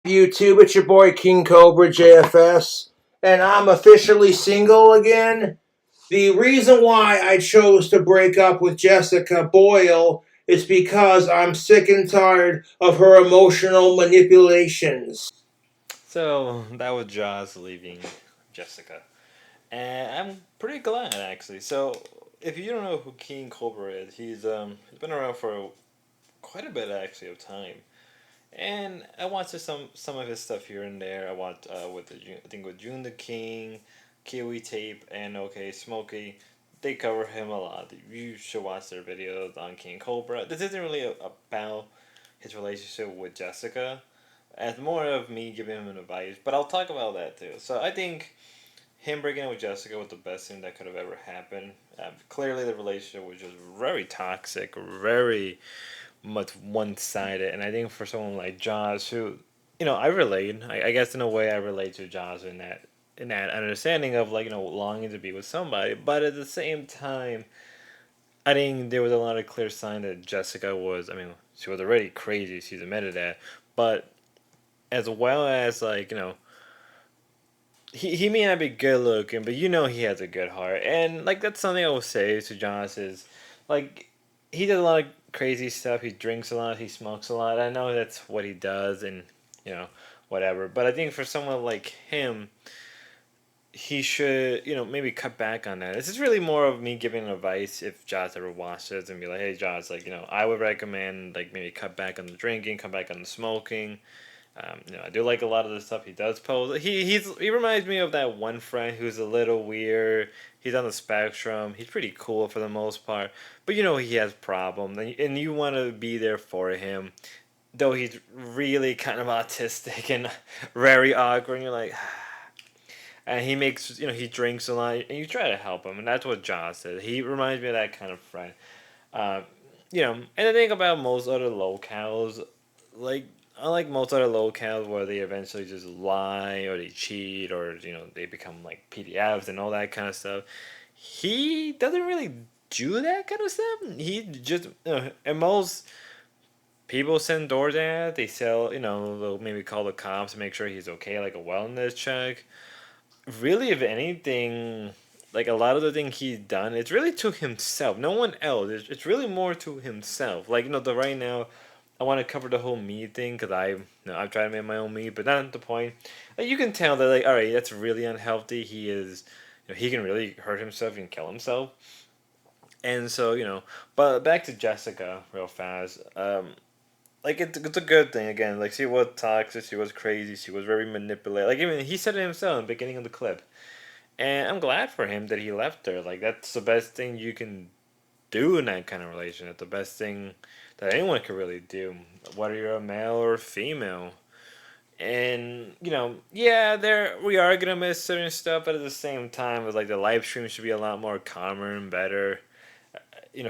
YouTube, it's your boy kingcobrajfs, and I'm officially single again. The reason why I chose to break up with Jessica Boyle is because I'm sick and tired of her emotional manipulations. So that was Jaws leaving Jessica, and I'm pretty glad actually. So if you don't know who King Cobra is, he's been around for quite a bit actually of time, and I watched some of his stuff here and there. I watched I think with June the King, Kiwi Tape, and OK Smokey. They cover him a lot. You should watch their videos on King Cobra. This isn't really about his relationship with Jessica. It's more of me giving him an advice, but I'll talk about that too. So I think him breaking up with Jessica was the best thing that could have ever happened. Clearly, the relationship was just very toxic, very much one sided, and I think for someone like Josh, who, I relate. I guess in a way, I relate to Josh in that understanding of like longing to be with somebody, but at the same time, I think there was a lot of clear sign that Jessica was. I mean, she was already crazy. She's admitted that, but as well as like he may not be good looking, but he has a good heart, and like that's something I will say to Jonas is like he does a lot of crazy stuff. He drinks a lot, he smokes a lot. I know that's what he does, and you know whatever. But I think for someone like him, he should maybe cut back on that. This is really more of me giving advice if Josh ever watches and be like, hey Josh, like I would recommend like maybe cut back on the drinking, cut back on the smoking. I do like a lot of the stuff he does post. He reminds me of that one friend who's a little weird. He's on the spectrum. He's pretty cool for the most part, but he has problems, and you want to be there for him. Though he's really kind of autistic and very awkward, and you're like, and he makes he drinks a lot, and you try to help him, and that's what John said. He reminds me of that kind of friend. Uh, and the thing about most other locales, like unlike most other locales where they eventually just lie or they cheat or they become like PDFs and all that kind of stuff, he doesn't really do that kind of stuff. He just and most people send DoorDash. They sell they'll maybe call the cops to make sure he's okay, like a wellness check. Really, if anything, like a lot of the thing he's done, it's really to himself. No one else. It's really more to himself. Like the right now, I want to cover the whole meat thing because I've tried to make my own meat, but not at the point. Like you can tell that like all right, that's really unhealthy. He is, he can really hurt himself and kill himself. And so but back to Jessica real fast. Like it's a good thing again. Like she was toxic, she was crazy, she was very manipulative. Like even he said it himself in the beginning of the clip. And I'm glad for him that he left her. Like that's the best thing you can do in that kind of relation. It's the best thing that anyone could really do, whether you're a male or female. And yeah, there we are gonna miss certain stuff, but at the same time, it's like the live stream should be a lot more calmer and better.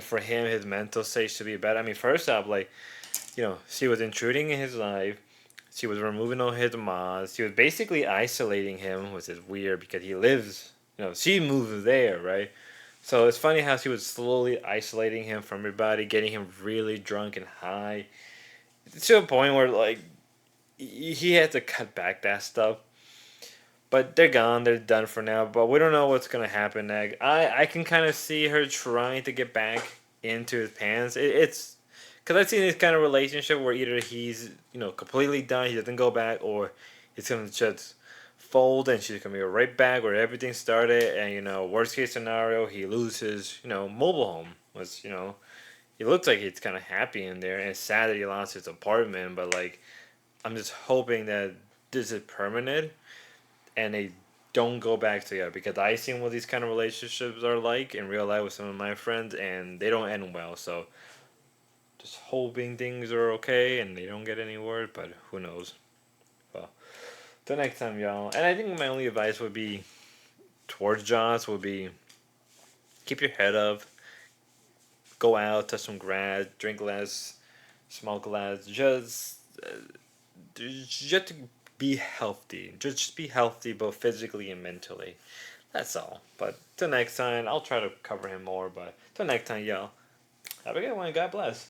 For him, his mental state should be better. I mean, first off, like she was intruding in his life. She was removing all his mods. She was basically isolating him, which is weird because he lives. She moved there, right? So it's funny how she was slowly isolating him from everybody, getting him really drunk and high, to a point where like he had to cut back that stuff. But they're gone. They're done for now. But we don't know what's gonna happen next. I can kind of see her trying to get back into his pants. It's because I've seen this kind of relationship where either he's completely done, he doesn't go back, or he's gonna just fold and she's gonna be right back where everything started. And worst case scenario, he loses mobile home. Which he looks like he's kind of happy in there, and it's sad that he lost his apartment. But like, I'm just hoping that this is permanent and they don't go back together because I seen what these kind of relationships are like in real life with some of my friends, and they don't end well. So just hoping things are okay and they don't get any worse, but who knows? Well, till next time, y'all. And I think my only advice would be towards Josh would be keep your head up, go out, touch some grass, drink less, smoke less, just to be healthy. Just be healthy both physically and mentally. That's all. But till next time, I'll try to cover him more. But till next time, y'all. Have a good one. God bless.